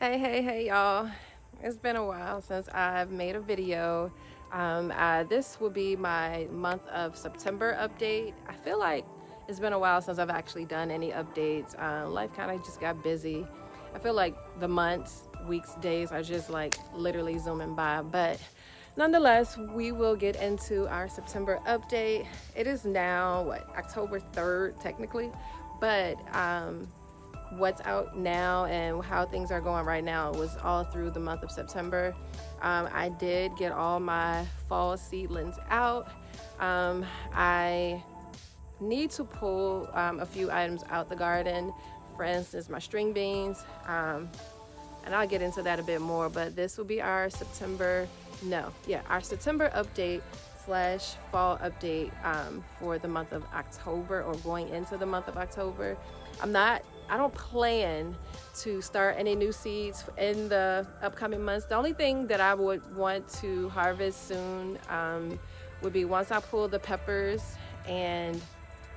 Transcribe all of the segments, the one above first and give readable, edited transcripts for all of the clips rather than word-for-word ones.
Hey, y'all. It's been a while since I've made a video. This will be my month of September update. I feel like it's been a while since I've actually done any updates. Life kind of just got busy. I feel like the months, weeks, days are just like literally zooming by. But nonetheless, we will get into our September update. It is now, October 3rd, technically. But what's out now and how things are going right now was all through the month of September. I did get all my fall seedlings out. I need to pull a few items out the garden, for instance, my string beans. And I'll get into that a bit more, but this will be our our September update slash fall update for the month of October, or going into the month of October. I don't plan to start any new seeds in the upcoming months. The only thing that I would want to harvest soon would be once I pull the peppers and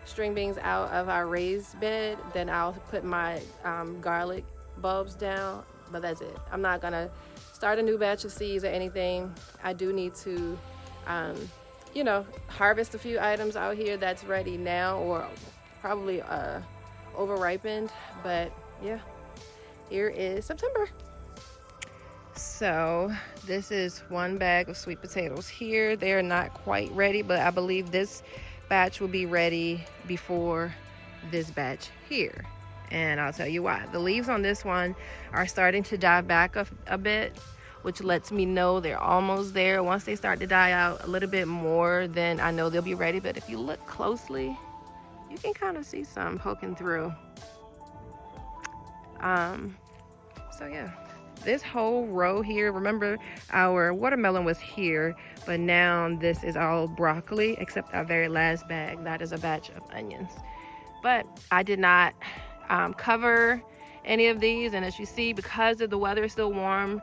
string beans out of our raised bed, then I'll put my garlic bulbs down. But that's it. I'm not gonna start a new batch of seeds or anything. I do need to, harvest a few items out here that's ready now, or probably over ripened. But yeah, here is September. So this is one bag of sweet potatoes here. They're not quite ready, but I believe this batch will be ready before this batch here. And I'll tell you why. The leaves on this one are starting to die back a bit, which lets me know they're almost there. Once they start to die out a little bit more, then I know they'll be ready. But if you look closely, you can kind of see some poking through. So yeah, this whole row here, remember our watermelon was here, but now this is all broccoli, except our very last bag. That is a batch of onions. But I did not cover any of these, and as you see, because of the weather is still warm,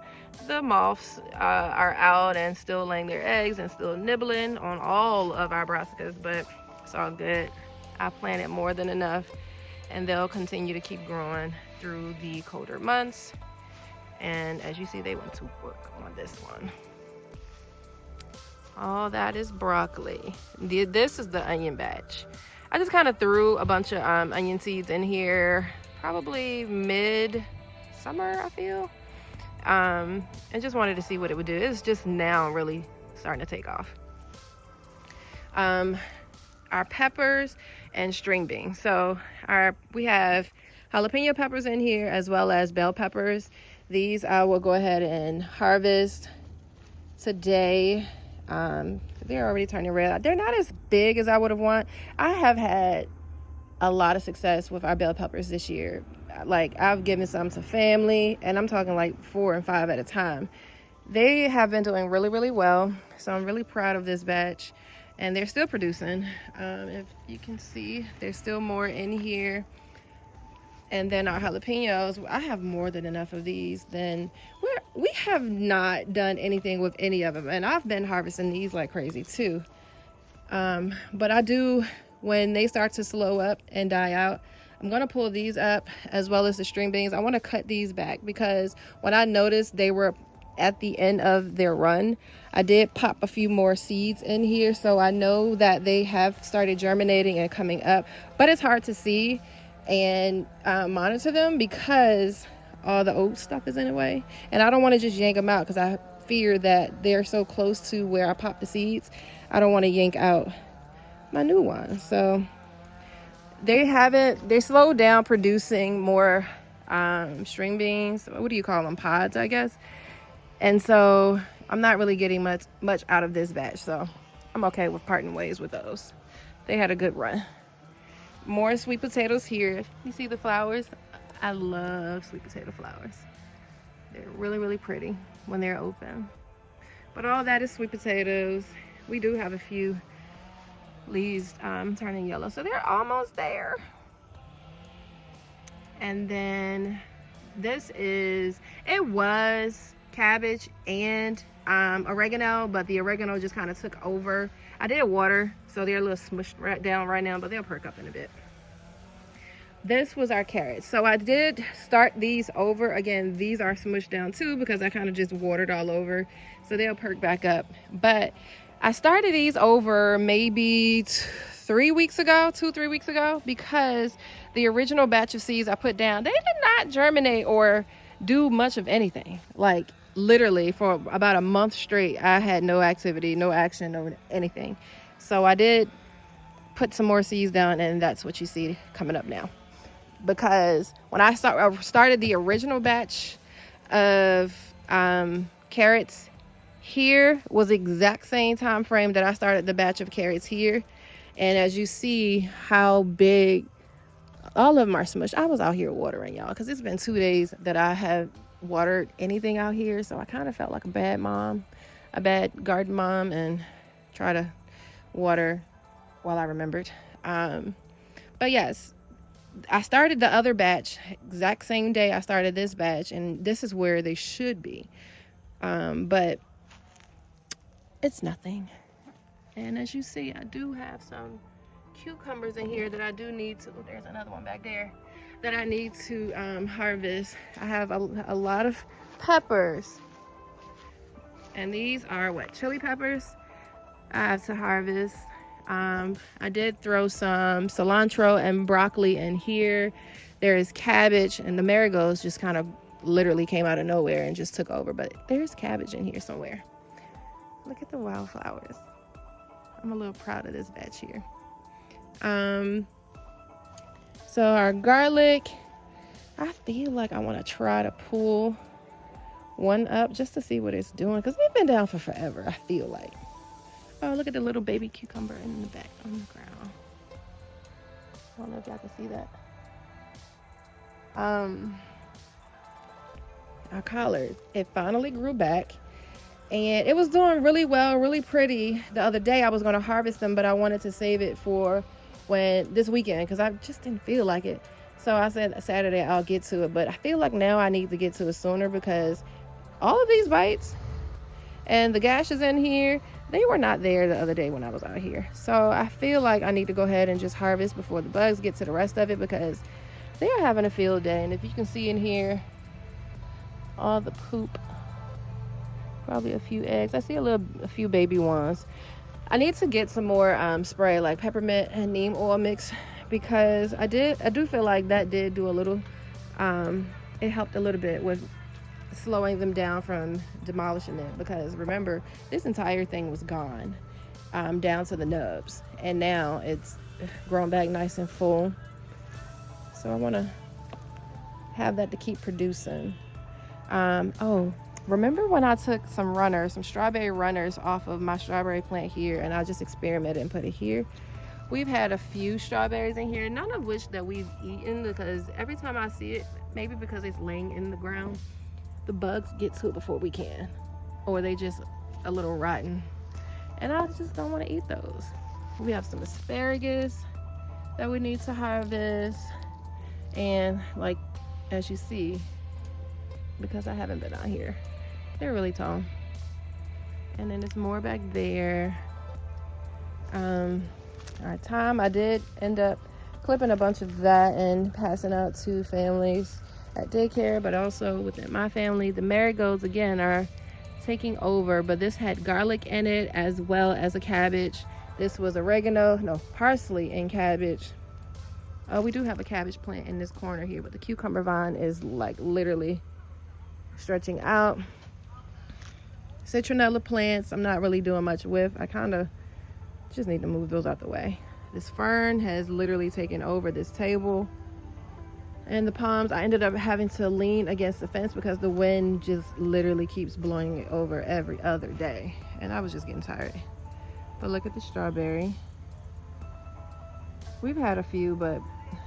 the moths are out and still laying their eggs and still nibbling on all of our brassicas, but it's all good. I planted more than enough, and they'll continue to keep growing through the colder months. And as you see, they went to work on this one. All that is broccoli. This is the onion batch. I just kind of threw a bunch of onion seeds in here, probably mid-summer, I feel. And just wanted to see what it would do. It's just now really starting to take off. Our peppers and string beans. So we have jalapeno peppers in here, as well as bell peppers. These I will go ahead and harvest today. They're already turning red. They're not as big as I would have wanted. I have had a lot of success with our bell peppers this year. Like, I've given some to family, and I'm talking like 4 and 5 at a time. They have been doing really, really well. So I'm really proud of this batch, and they're still producing. If you can see, there's still more in here. And then our jalapenos, I have more than enough of these. Then we have not done anything with any of them, and I've been harvesting these like crazy too. But I do, when they start to slow up and die out, I'm gonna pull these up, as well as the string beans. I want to cut these back, because when I noticed they were at the end of their run, I did pop a few more seeds in here, so I know that they have started germinating and coming up. But it's hard to see and monitor them, because all the old stuff is in the way, and I don't want to just yank them out, because I fear that they're so close to where I popped the seeds. I don't want to yank out my new ones. So they slowed down producing more string beans. What do you call them? Pods, I guess. And so I'm not really getting much out of this batch, so I'm okay with parting ways with those. They had a good run. More sweet potatoes here. You see the flowers? I love sweet potato flowers. They're really, really pretty when they're open. But all that is sweet potatoes. We do have a few leaves turning yellow, so they're almost there. And then it was cabbage and oregano, but the oregano just kind of took over. I did water, so they're a little smushed right down right now, but they'll perk up in a bit. this was our carrots. So I did start these over. Again, these are smushed down too because I kind of just watered all over, so they'll perk back up. But I started these over maybe 3 weeks ago, 2-3 weeks ago, because the original batch of seeds I put down, they did not germinate or do much of anything. Like literally for about a month straight, I had no activity, no action, no anything. So I did put some more seeds down, and that's what you see coming up now. Because when I started the original batch of carrots, here was the exact same time frame that I started the batch of carrots here. And as you see how big all of them are smushed. I was out here watering, y'all, because it's been 2 days that I have watered anything out here. So I kind of felt like a bad mom, a bad garden mom, and try to water while I remembered. But yes, I started the other batch exact same day I started this batch, and this is where they should be. But it's nothing. And as you see, I do have some cucumbers in here that I do need to, there's another one back there that I need to harvest. I have a lot of peppers, and these are what, chili peppers I have to harvest. I did throw some cilantro and broccoli in here. There is cabbage, and the marigolds just kind of literally came out of nowhere and just took over, but there's cabbage in here somewhere. Look at the wildflowers. I'm a little proud of this batch here. So our garlic, I feel like I want to try to pull one up just to see what it's doing, because they've been down for forever, I feel like. Oh, look at the little baby cucumber in the back on the ground. I don't know if y'all can see that. Our collards, it finally grew back, and it was doing really well, really pretty. The other day I was going to harvest them, but I wanted to save it for this weekend, because I just didn't feel like it. So I said Saturday I'll get to it, but I feel like now I need to get to it sooner, because all of these bites and the gashes in here, they were not there the other day when I was out here. So I feel like I need to go ahead and just harvest before the bugs get to the rest of it, because they are having a field day. And if you can see in here, all the poop, probably a few eggs. I see a few baby ones. I need to get some more spray, like peppermint and neem oil mix, because I do feel like that did do a little, it helped a little bit with slowing them down from demolishing it. Because remember, this entire thing was gone, down to the nubs, and now it's grown back nice and full. So I want to have that to keep producing. Oh, remember when I took some strawberry runners off of my strawberry plant here, and I just experimented and put it here? We've had a few strawberries in here, none of which that we've eaten, because every time I see it, maybe because it's laying in the ground, the bugs get to it before we can, or they just a little rotten, and I just don't want to eat those. We have some asparagus that we need to harvest, and like, as you see, because I haven't been out here, they're really tall. And then there's more back there. Our thyme, I did end up clipping a bunch of that and passing out to families at daycare, but also within my family. The marigolds, again, are taking over, but this had garlic in it as well as a cabbage. This was parsley and cabbage. Oh, we do have a cabbage plant in this corner here, but the cucumber vine is like literally stretching out. Citronella plants, I'm not really doing much with. I kind of just need to move those out the way. This fern has literally taken over this table. And the palms, I ended up having to lean against the fence because the wind just literally keeps blowing it over every other day. And I was just getting tired. But look at the strawberry. We've had a few, but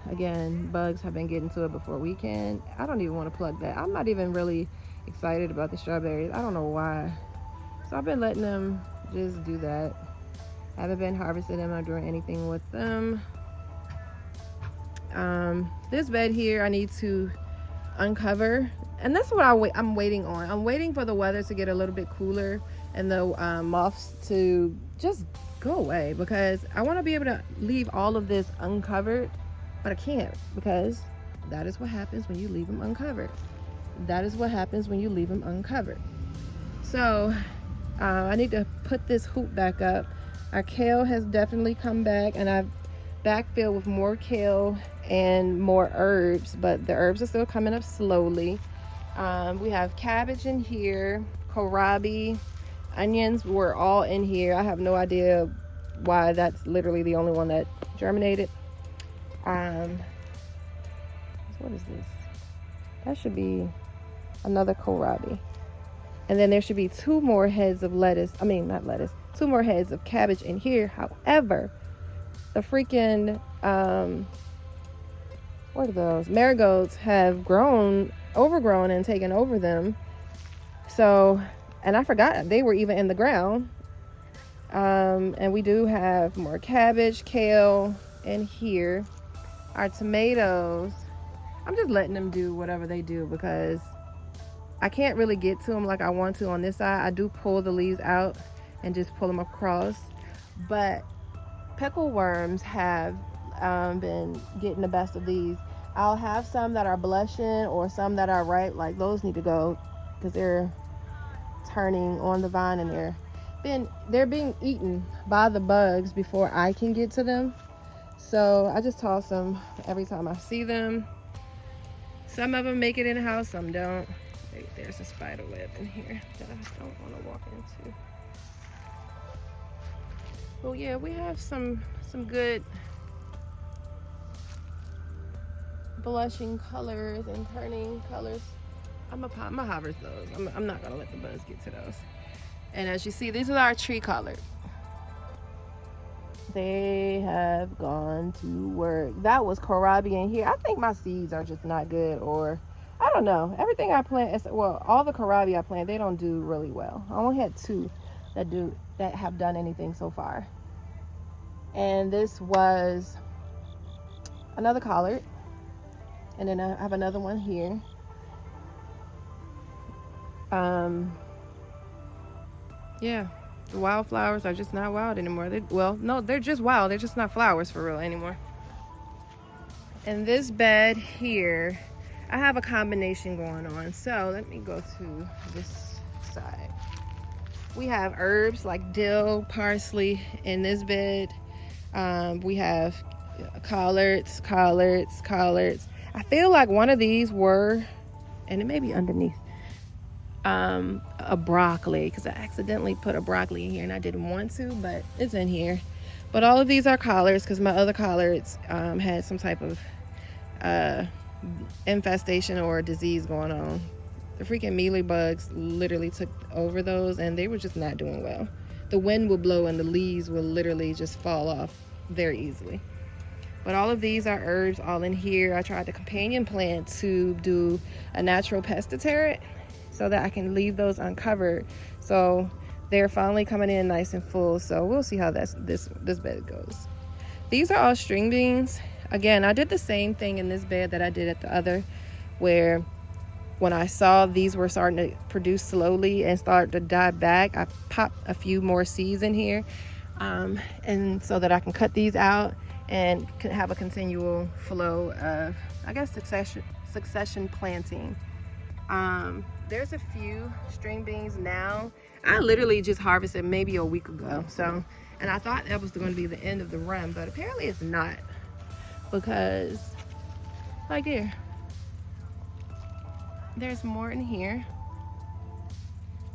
again, bugs have been getting to it before we can. I don't even want to pluck that. I'm not even really excited about the strawberries. I don't know why. So I've been letting them just do that. I haven't been harvesting them or doing anything with them. This bed here I need to uncover, and that's what I'm waiting on. I'm waiting for the weather to get a little bit cooler and the moths to just go away, because I want to be able to leave all of this uncovered but I can't because that is what happens when you leave them uncovered. That is what happens when you leave them uncovered. So I need to put this hoop back up. Our kale has definitely come back, and I've backfilled with more kale and more herbs, but the herbs are still coming up slowly. We have cabbage in here, kohlrabi, onions were all in here. I have no idea why that's literally the only one that germinated. What is this? That should be another kohlrabi. And then there should be 2 more heads of lettuce. I mean, not lettuce. 2 more heads of cabbage in here. However, the freaking, what are those? Marigolds have overgrown and taken over them. So, and I forgot they were even in the ground. And we do have more cabbage, kale in here. Our tomatoes, I'm just letting them do whatever they do because I can't really get to them like I want to on this side. I do pull the leaves out and just pull them across. But pickle worms have been getting the best of these. I'll have some that are blushing or some that are ripe. Like those need to go because they're turning on the vine and they're being eaten by the bugs before I can get to them. So I just toss them every time I see them. Some of them make it in the house, some don't. There's a spider web in here that I don't want to walk into. Well, yeah, we have some good blushing colors and turning colors. I'm gonna harvest those. I'm not gonna let the bugs get to those. And as you see, these are our tree collards. They have gone to work. That was kohlrabi in here. I think my seeds are just not good, or I don't know. Everything I plant, well, all the kohlrabi I plant, they don't do really well. I only had 2 that have done anything so far. And this was another collard. And then I have another one here. Yeah, the wildflowers are just not wild anymore. They're just wild. They're just not flowers for real anymore. In this bed here, I have a combination going on. So let me go to this side. We have herbs like dill, parsley in this bed. We have collards. I feel like one of these were, and it may be underneath, a broccoli, because I accidentally put a broccoli in here and I didn't want to, but it's in here. But all of these are collards because my other collards had some type of infestation or disease going on. The freaking mealy bugs literally took over those and they were just not doing well. The wind will blow and the leaves will literally just fall off very easily. But all of these are herbs all in here. I tried the companion plant to do a natural pest deterrent so that I can leave those uncovered. So they're finally coming in nice and full. So we'll see how this bed goes. These are all string beans. Again, I did the same thing in this bed that I did at the other, where when I saw these were starting to produce slowly and start to die back, I popped a few more seeds in here, and so that I can cut these out and can have a continual flow of, I guess, succession planting. There's a few string beans now. I literally just harvested maybe a week ago. So, and I thought that was going to be the end of the run, but apparently it's not, because like there's more in here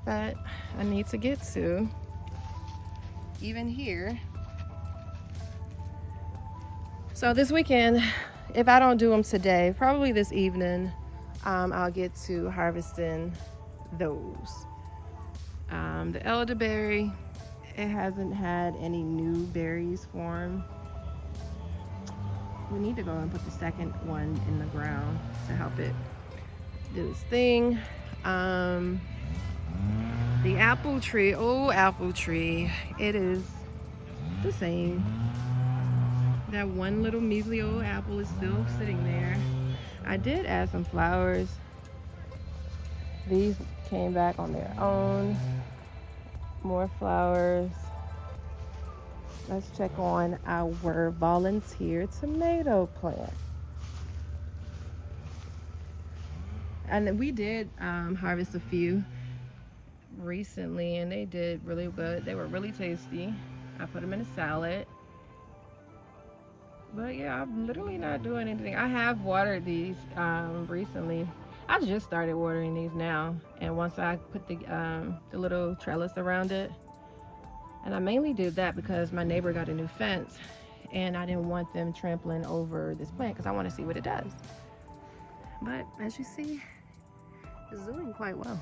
that I need to get to. Even here. So this weekend, if I don't do them today, probably this evening, I'll get to harvesting those. The elderberry, it hasn't had any new berries form. We need to go and put the second one in the ground to help it do its thing. The apple tree, apple tree, it is the same. That one little measly old apple is still sitting there. I did add some flowers. These came back on their own. More flowers. Let's check on our volunteer tomato plant. And we did harvest a few recently, and they did really good. They were really tasty. I put them in a salad. But yeah, I'm literally not doing anything. I have watered these recently. I just started watering these now, and once I put the little trellis around it, and I mainly did that because my neighbor got a new fence, and I didn't want them trampling over this plant because I want to see what it does. But as you see, it's doing quite well.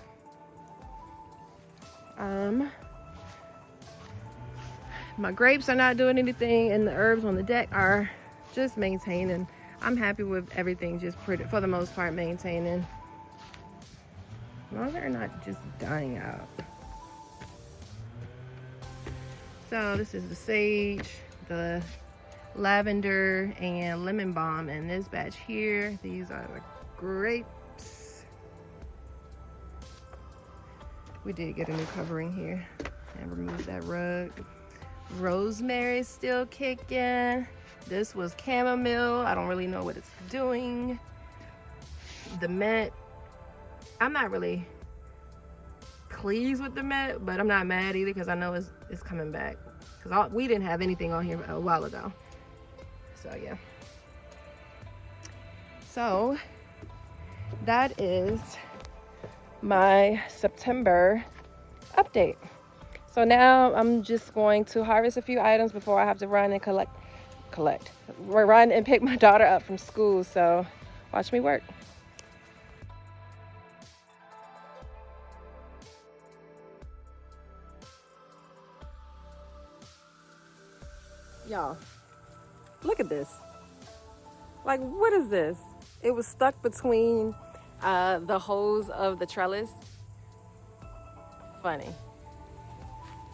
My grapes are not doing anything, and the herbs on the deck are just maintaining. I'm happy with everything, just for the most part maintaining. As long as they're not just dying out. So this is the sage, the lavender, and lemon balm in this batch here. These are the grapes. We did get a new covering here and remove that rug. Rosemary is still kicking. This was chamomile. I don't really know what it's doing. The mint, I'm not really pleased with the mint, but I'm not mad either because I know it's coming back. Because we didn't have anything on here a while ago. So yeah. So that is my September update. So now I'm just going to harvest a few items before I have to run and run and pick my daughter up from school. So watch me work. Y'all, look at this. Like, what is this? It was stuck between the hose of the trellis. Funny.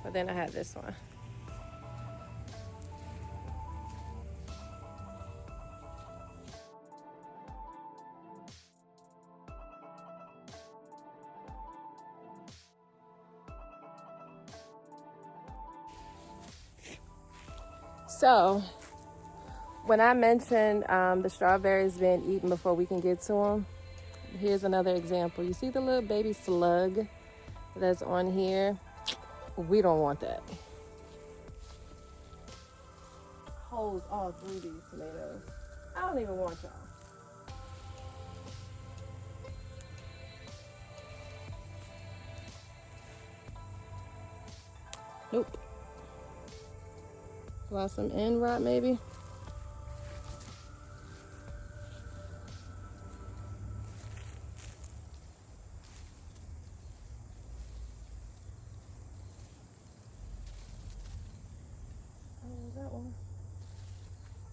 But then I had this one. So, when I mentioned the strawberries being eaten before we can get to them, here's another example. You see the little baby slug that's on here? We don't want that. Holes all through these tomatoes. I don't even want y'all. Nope. Blossom end rot maybe. Oh, that one.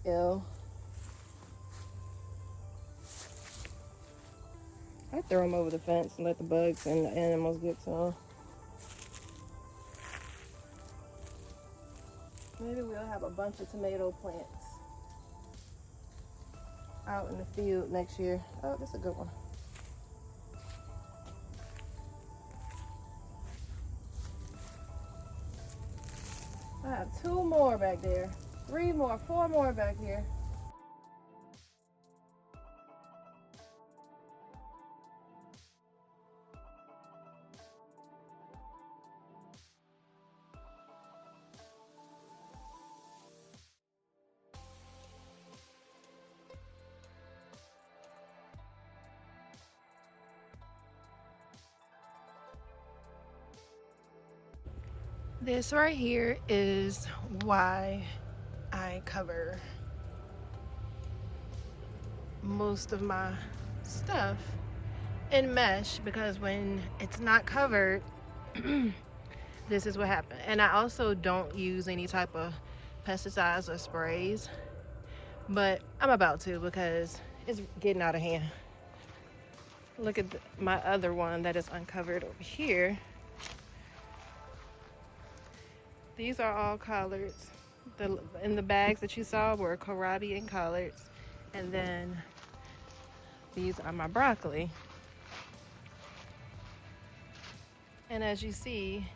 Ew. I throw them over the fence and let the bugs and the animals get to them. Maybe we'll have a bunch of tomato plants out in the field next year. Oh, that's a good one. I have 2 more back there, 3 more, 4 more back here. This right here is why I cover most of my stuff in mesh, because when it's not covered, this is what happens. And I also don't use any type of pesticides or sprays, but I'm about to because it's getting out of hand. Look at my other one that is uncovered over here. These are all collards. In the bags that you saw were kohlrabi and collards. And then these are my broccoli. And as you see,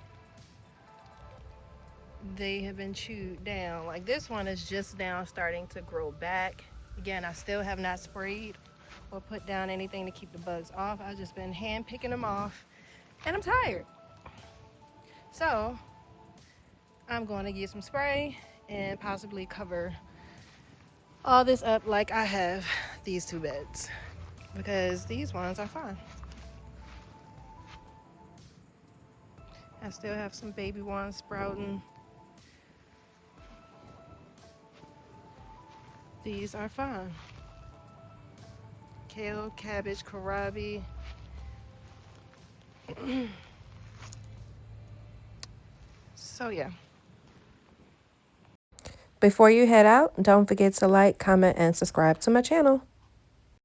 they have been chewed down. Like this one is just now starting to grow back. Again, I still have not sprayed or put down anything to keep the bugs off. I've just been hand picking them off and I'm tired. So I'm going to get some spray and possibly cover all this up like I have these 2 beds, because these ones are fine. I still have some baby ones sprouting. These are fine. Kale, cabbage, kohlrabi. So yeah. Before you head out, don't forget to like, comment, and subscribe to my channel.